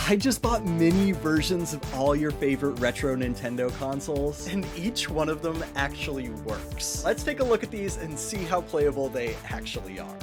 I just bought mini versions of all your favorite retro Nintendo consoles, and each one of them actually works. Let's take a look at these and see how playable they actually are.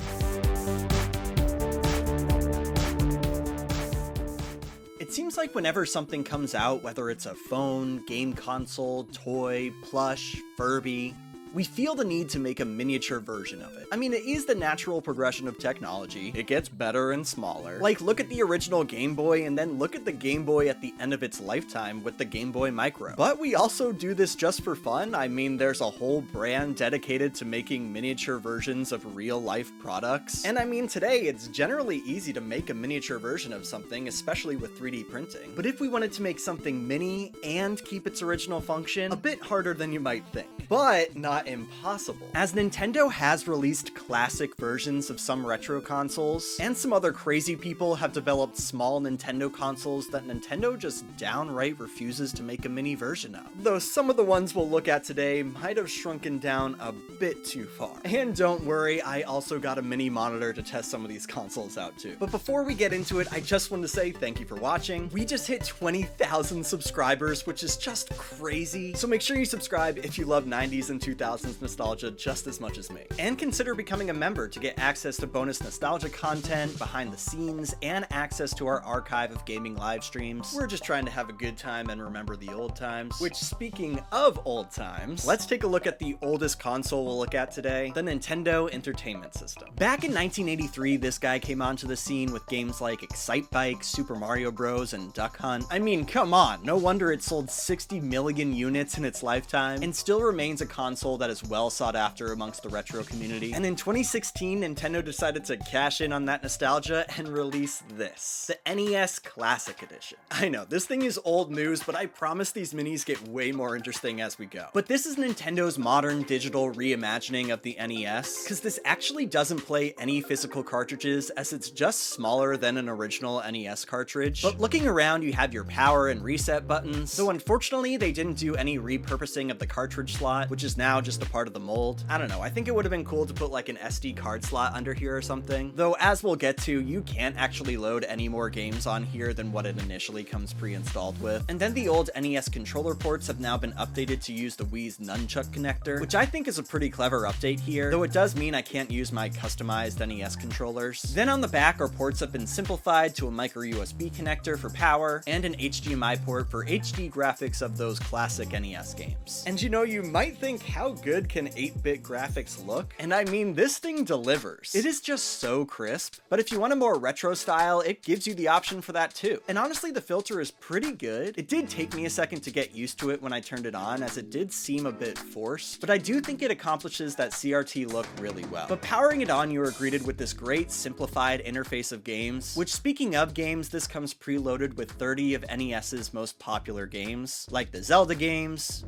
It seems like whenever something comes out, whether it's a phone, game console, toy, plush, Furby, we feel the need to make a miniature version of it. I mean, it is the natural progression of technology. It gets better and smaller. Like, look at the original Game Boy, and then look at the Game Boy at the end of its lifetime with the Game Boy Micro. But we also do this just for fun. I mean, there's a whole brand dedicated to making miniature versions of real-life products. And I mean, today, it's generally easy to make a miniature version of something, especially with 3D printing. But if we wanted to make something mini and keep its original function, a bit harder than you might think. But not impossible, as Nintendo has released classic versions of some retro consoles, and some other crazy people have developed small Nintendo consoles that Nintendo just downright refuses to make a mini version of. Though some of the ones we'll look at today might have shrunken down a bit too far. And don't worry, I also got a mini monitor to test some of these consoles out too. But before we get into it, I just want to say thank you for watching. We just hit 20,000 subscribers, which is just crazy. So make sure you subscribe if you love 90s and 2000s nostalgia just as much as me. And consider becoming a member to get access to bonus nostalgia content, behind the scenes, and access to our archive of gaming live streams. We're just trying to have a good time and remember the old times. Which, speaking of old times, let's take a look at the oldest console we'll look at today, the Nintendo Entertainment System. Back in 1983, this guy came onto the scene with games like Excite Bike, Super Mario Bros, and Duck Hunt. I mean, come on, no wonder it sold 60 million units in its lifetime, and still remains a console that is well sought after amongst the retro community. And in 2016, Nintendo decided to cash in on that nostalgia and release this, the NES Classic Edition. I know, this thing is old news, but I promise these minis get way more interesting as we go. But this is Nintendo's modern digital reimagining of the NES, because this actually doesn't play any physical cartridges, as it's just smaller than an original NES cartridge. But looking around, you have your power and reset buttons, though unfortunately they didn't do any repurposing of the cartridge slot, which is now just a part of the mold. I don't know, I think it would have been cool to put like an SD card slot under here or something. Though, as we'll get to, you can't actually load any more games on here than what it initially comes pre-installed with. And then the old NES controller ports have now been updated to use the Wii's nunchuck connector, which I think is a pretty clever update here, though it does mean I can't use my customized NES controllers. Then on the back, our ports have been simplified to a micro USB connector for power, and an HDMI port for HD graphics of those classic NES games. And you know, you might think, how good can 8-bit graphics look? And I mean, this thing delivers. It is just so crisp, but if you want a more retro style, it gives you the option for that too. And honestly, the filter is pretty good. It did take me a second to get used to it when I turned it on, as it did seem a bit forced, but I do think it accomplishes that CRT look really well. But powering it on, you are greeted with this great simplified interface of games, which, speaking of games, this comes preloaded with 30 of NES's most popular games, like the Zelda games,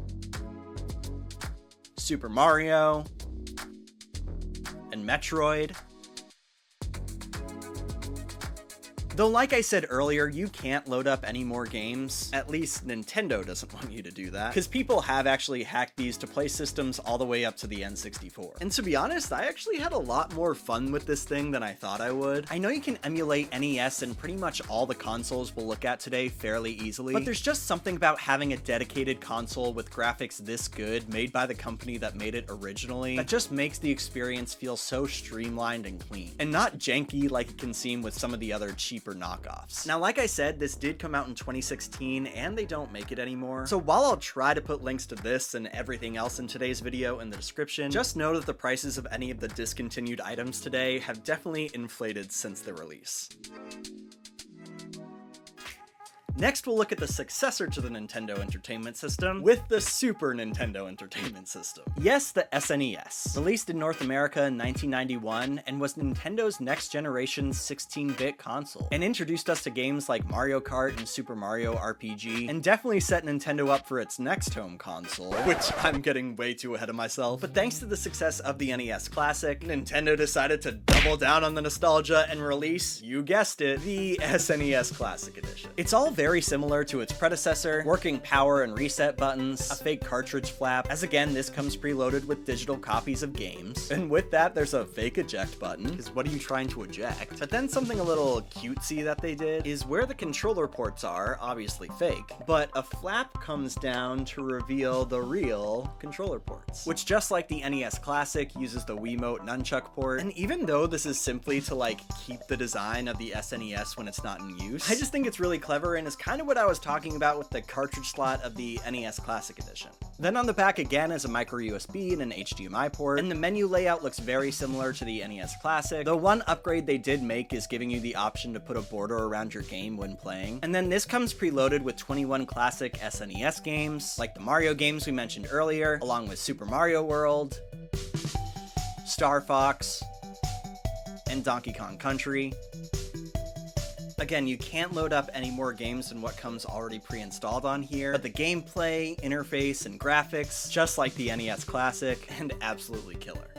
Super Mario, and Metroid. Though, like I said earlier, you can't load up any more games. At least Nintendo doesn't want you to do that, because people have actually hacked these to play systems all the way up to the N64. And to be honest, I actually had a lot more fun with this thing than I thought I would. I know you can emulate NES and pretty much all the consoles we'll look at today fairly easily, but there's just something about having a dedicated console with graphics this good, made by the company that made it originally, that just makes the experience feel so streamlined and clean, and not janky like it can seem with some of the other cheap knockoffs. Now, like I said, this did come out in 2016 and they don't make it anymore. So while I'll try to put links to this and everything else in today's video in the description, just know that the prices of any of the discontinued items today have definitely inflated since their release. Next, we'll look at the successor to the Nintendo Entertainment System, with the Super Nintendo Entertainment System. Yes, the SNES. Released in North America in 1991, and was Nintendo's next-generation 16-bit console, and introduced us to games like Mario Kart and Super Mario RPG, and definitely set Nintendo up for its next home console, which I'm getting way too ahead of myself. But thanks to the success of the NES Classic, Nintendo decided to double down on the nostalgia and release, you guessed it, the SNES Classic Edition. It's all very very similar to its predecessor, working power and reset buttons, a fake cartridge flap, as again this comes preloaded with digital copies of games, and with that there's a fake eject button, because what are you trying to eject? But then something a little cutesy that they did is where the controller ports are, obviously fake, but a flap comes down to reveal the real controller ports, which just like the NES Classic uses the Wiimote nunchuck port. And even though this is simply to like keep the design of the SNES when it's not in use, I just think it's really clever and is kind of what I was talking about with the cartridge slot of the NES Classic Edition. Then on the back again is a micro USB and an HDMI port, and the menu layout looks very similar to the NES Classic. The one upgrade they did make is giving you the option to put a border around your game when playing. And then this comes preloaded with 21 classic SNES games, like the Mario games we mentioned earlier, along with Super Mario World, Star Fox, and Donkey Kong Country. Again, you can't load up any more games than what comes already pre-installed on here, but the gameplay, interface, and graphics, just like the NES Classic, and absolutely killer.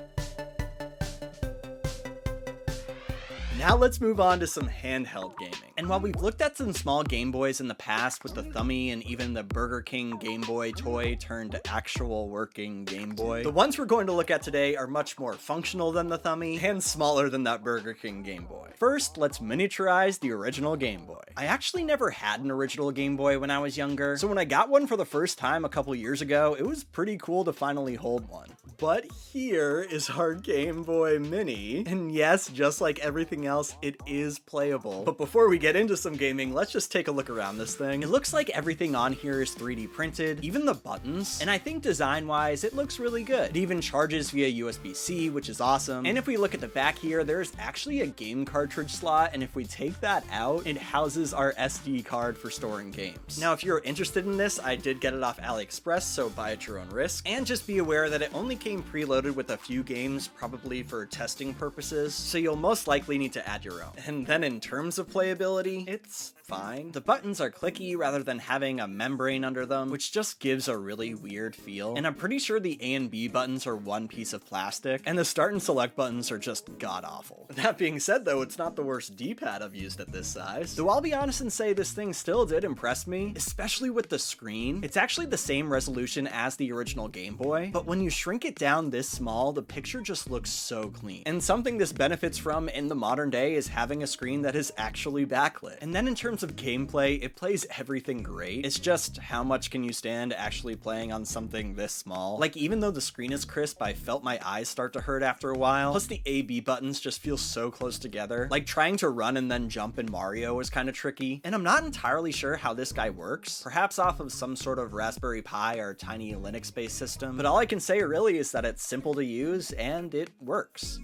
Now let's move on to some handheld gaming. And while we've looked at some small Game Boys in the past with the Thumbie and even the Burger King Game Boy toy turned actual working Game Boy, the ones we're going to look at today are much more functional than the Thumbie and smaller than that Burger King Game Boy. First, let's miniaturize the original Game Boy. I actually never had an original Game Boy when I was younger, so when I got one for the first time a couple years ago, it was pretty cool to finally hold one. But here is our Game Boy Mini, and yes, just like everything else, it is playable. But before we get into some gaming, let's just take a look around this thing. It looks like everything on here is 3D printed, even the buttons, and I think design-wise, it looks really good. It even charges via USB-C, which is awesome. And if we look at the back here, there's actually a game cartridge slot, and if we take that out, it houses our SD card for storing games. Now, if you're interested in this, I did get it off AliExpress, so buy at your own risk. And just be aware that it only came preloaded with a few games, probably for testing purposes, so you'll most likely need to add your own. And then in terms of playability, it's fine. The buttons are clicky rather than having a membrane under them, which just gives a really weird feel. And I'm pretty sure the A and B buttons are one piece of plastic, and the start and select buttons are just god-awful. That being said though, it's not the worst D-pad I've used at this size. Though I'll be honest and say this thing still did impress me, especially with the screen. It's actually the same resolution as the original Game Boy, but when you shrink it down this small, the picture just looks so clean. And something this benefits from in the modern day is having a screen that is actually backlit. And then in terms of gameplay, it plays everything great. It's just how much can you stand actually playing on something this small? Like, even though the screen is crisp, I felt my eyes start to hurt after a while. Plus the A-B buttons just feel so close together. Like trying to run and then jump in Mario is kind of tricky. And I'm not entirely sure how this guy works. Perhaps off of some sort of Raspberry Pi or tiny Linux-based system. But all I can say really is that it's simple to use and it works.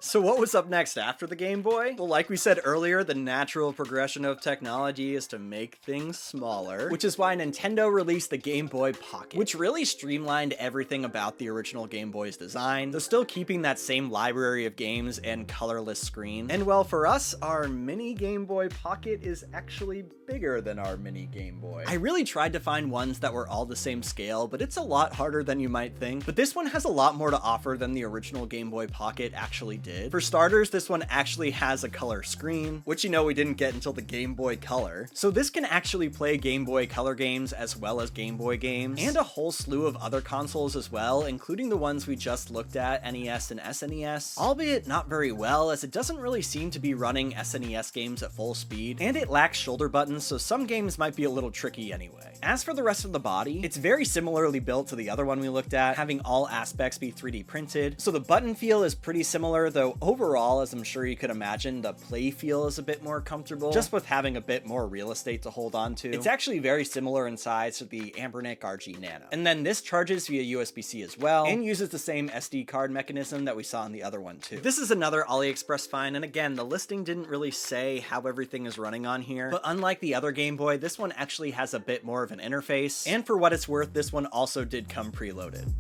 So what was up next after the Game Boy? Well, like we said earlier, the natural progression of technology is to make things smaller, which is why Nintendo released the Game Boy Pocket, which really streamlined everything about the original Game Boy's design, though still keeping that same library of games and colorless screen. And well, for us, our mini Game Boy Pocket is actually bigger than our mini Game Boy. I really tried to find ones that were all the same scale, but it's a lot harder than you might think. But this one has a lot more to offer than the original Game Boy Pocket actually did. For starters, this one actually has a color screen, which you know we didn't get until the Game Boy Color. So this can actually play Game Boy Color games as well as Game Boy games, and a whole slew of other consoles as well, including the ones we just looked at, NES and SNES, albeit not very well, as it doesn't really seem to be running SNES games at full speed, and it lacks shoulder buttons, so some games might be a little tricky anyway. As for the rest of the body, it's very similarly built to the other one we looked at, having all aspects be 3D printed, so the button feel is pretty similar, though overall, as I'm sure you could imagine, the play feel is a bit more comfortable, just with having a bit more real estate to hold on to. It's actually very similar in size to the Anbernic RG Nano. And then this charges via USB-C as well, and uses the same SD card mechanism that we saw in the other one too. This is another AliExpress find, and again, the listing didn't really say how everything is running on here, but unlike the other Game Boy, this one actually has a bit more of an interface, and for what it's worth, this one also did come preloaded.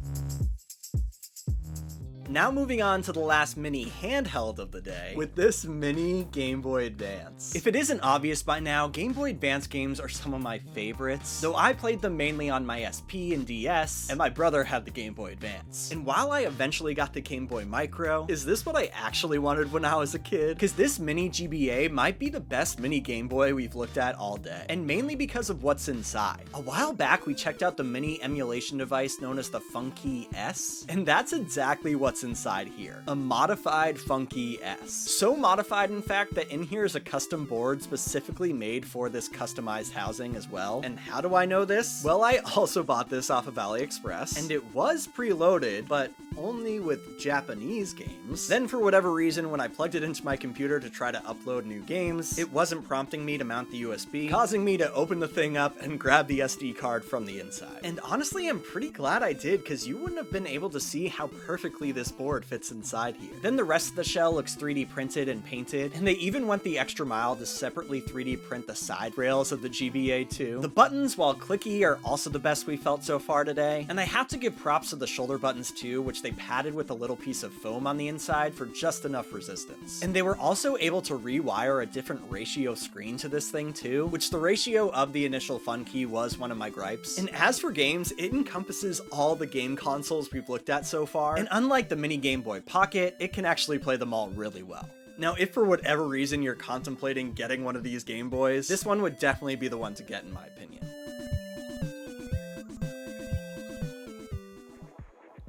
Now moving on to the last mini handheld of the day, with this mini Game Boy Advance. If it isn't obvious by now, Game Boy Advance games are some of my favorites, though I played them mainly on my SP and DS, and my brother had the Game Boy Advance. And while I eventually got the Game Boy Micro, is this what I actually wanted when I was a kid? Because this mini GBA might be the best mini Game Boy we've looked at all day, and mainly because of what's inside. A while back, we checked out the mini emulation device known as the Funky S, and that's exactly what's inside here. A modified Funky S. So modified, in fact, that in here is a custom board specifically made for this customized housing as well. And how do I know this? Well, I also bought this off of AliExpress, and it was preloaded, but only with Japanese games. Then for whatever reason, when I plugged it into my computer to try to upload new games, it wasn't prompting me to mount the USB, causing me to open the thing up and grab the SD card from the inside. And honestly, I'm pretty glad I did, because you wouldn't have been able to see how perfectly this board fits inside here. Then the rest of the shell looks 3D printed and painted, and they even went the extra mile to separately 3D print the side rails of the GBA too. The buttons, while clicky, are also the best we felt so far today, and I have to give props to the shoulder buttons too, which they padded with a little piece of foam on the inside for just enough resistance. And they were also able to rewire a different ratio screen to this thing too, which the ratio of the initial Funky was one of my gripes. And as for games, it encompasses all the game consoles we've looked at so far, and unlike the mini Game Boy Pocket, it can actually play them all really well. Now, if for whatever reason you're contemplating getting one of these Game Boys, this one would definitely be the one to get in my opinion.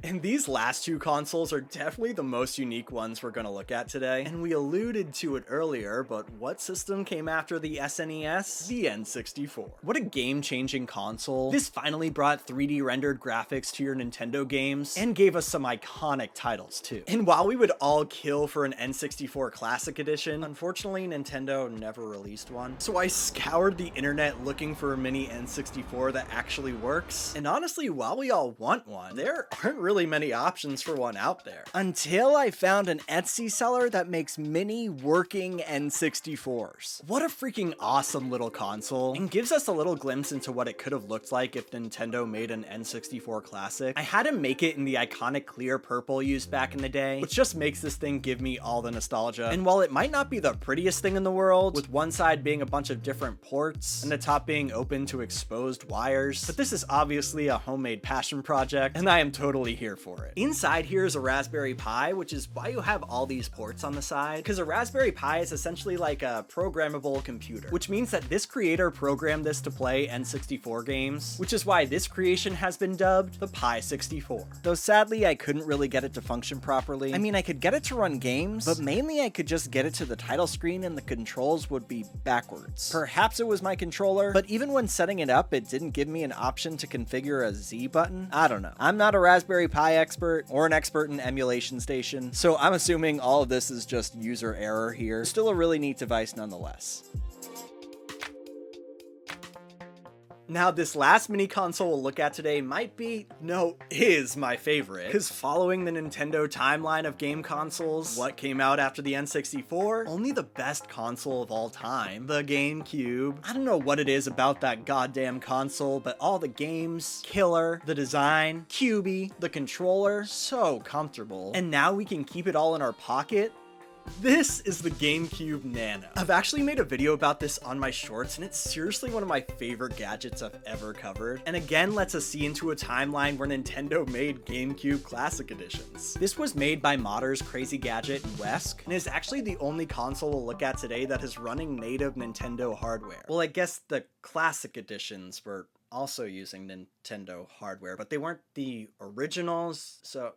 And these last two consoles are definitely the most unique ones we're going to look at today, and we alluded to it earlier, but what system came after the SNES? The N64. What a game-changing console. This finally brought 3D rendered graphics to your Nintendo games, and gave us some iconic titles too. And while we would all kill for an N64 Classic Edition, unfortunately Nintendo never released one. So I scoured the internet looking for a mini N64 that actually works, and honestly, while we all want one, there aren't really many options for one out there. Until I found an Etsy seller that makes mini working N64s. What a freaking awesome little console, and gives us a little glimpse into what it could have looked like if Nintendo made an N64 Classic. I had to make it in the iconic clear purple used back in the day, which just makes this thing give me all the nostalgia. And while it might not be the prettiest thing in the world, with one side being a bunch of different ports, and the top being open to exposed wires, but this is obviously a homemade passion project, and I am totally here for it. Inside here is a Raspberry Pi, which is why you have all these ports on the side, because a Raspberry Pi is essentially like a programmable computer, which means that this creator programmed this to play N64 games, which is why this creation has been dubbed the Pi 64. Though sadly, I couldn't really get it to function properly. I mean, I could get it to run games, but mainly I could just get it to the title screen and the controls would be backwards. Perhaps it was my controller, but even when setting it up, it didn't give me an option to configure a Z button. I don't know. I'm not a Raspberry Pi expert or an expert in emulation station, so I'm assuming all of this is just user error here. Still a really neat device nonetheless. Now, this last mini console we'll look at today might be, no, is my favorite, because following the Nintendo timeline of game consoles, what came out after the N64? Only the best console of all time, the Gamecube. I don't know what it is about that goddamn console, but all the games, killer, the design, cubey, the controller, so comfortable. And now we can keep it all in our pocket. This is the Gamecube Nano. I've actually made a video about this on my shorts, and it's seriously one of my favorite gadgets I've ever covered, and again lets us see into a timeline where Nintendo made Gamecube Classic Editions. This was made by modders Crazy Gadget and Wesk, and is actually the only console we'll look at today that is running native Nintendo hardware. Well, I guess the Classic Editions were also using Nintendo hardware, but they weren't the originals, so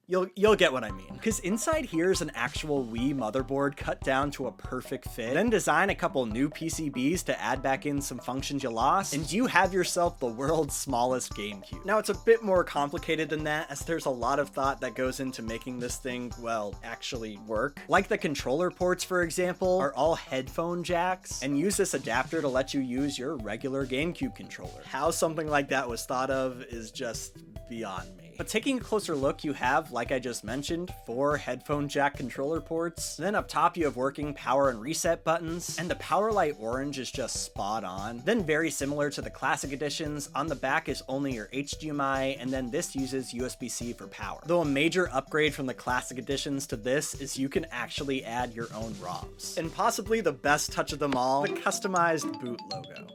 you'll get what I mean. Because inside here is an actual Wii motherboard cut down to a perfect fit, then design a couple new PCBs to add back in some functions you lost, and you have yourself the world's smallest GameCube. Now, it's a bit more complicated than that, as there's a lot of thought that goes into making this thing, well, actually work. Like the controller ports, for example, are all headphone jacks, and use this adapter to let you use your regular GameCube controller. How something like that was thought of is just beyond me. But taking a closer look, you have, like I just mentioned, 4 headphone jack controller ports. Then up top you have working power and reset buttons, and the power light orange is just spot on. Then very similar to the classic editions, on the back is only your HDMI, and then this uses USB-C for power. Though a major upgrade from the classic editions to this is you can actually add your own ROMs. And possibly the best touch of them all, the customized boot logo.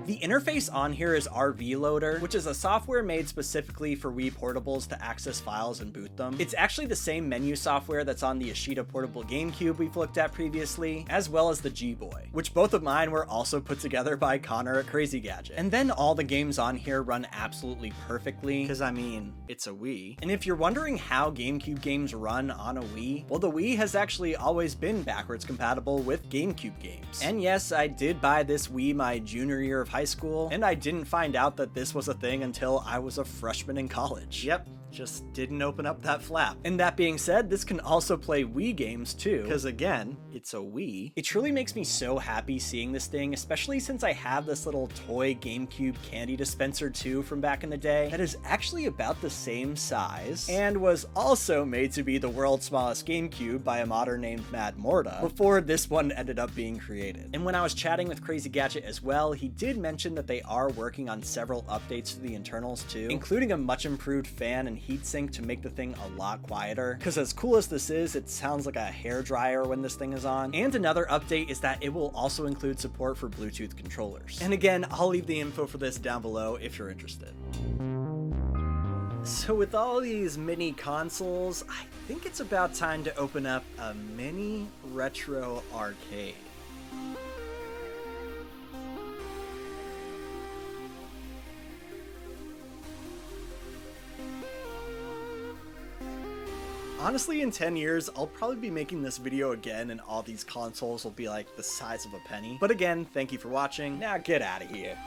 The interface on here is RV Loader, which is a software made specifically for Wii portables to access files and boot them. It's actually the same menu software that's on the Yoshida portable Gamecube we've looked at previously, as well as the G-Boy, which both of mine were also put together by Connor at Crazy Gadget. And then all the games on here run absolutely perfectly, because I mean, it's a Wii. And if you're wondering how Gamecube games run on a Wii, well, the Wii has actually always been backwards compatible with Gamecube games. And yes, I did buy this Wii my junior year of high school, and I didn't find out that this was a thing until I was a freshman in college. Yep, just didn't open up that flap. And that being said, this can also play Wii games too, because again, it's a Wii. It truly makes me so happy seeing this thing, especially since I have this little toy GameCube candy dispenser too from back in the day that is actually about the same size and was also made to be the world's smallest GameCube by a modder named Matt Morta before this one ended up being created. And when I was chatting with Crazy Gadget as well, he did mention that they are working on several updates to the internals too, including a much improved fan and heatsink to make the thing a lot quieter, because as cool as this is, it sounds like a hairdryer when this thing is on. And another update is that it will also include support for Bluetooth controllers. And again, I'll leave the info for this down below if you're interested. So with all these mini consoles, I think it's about time to open up a mini retro arcade. Honestly, in 10 years, I'll probably be making this video again and all these consoles will be like the size of a penny. But again, thank you for watching. Now get out of here.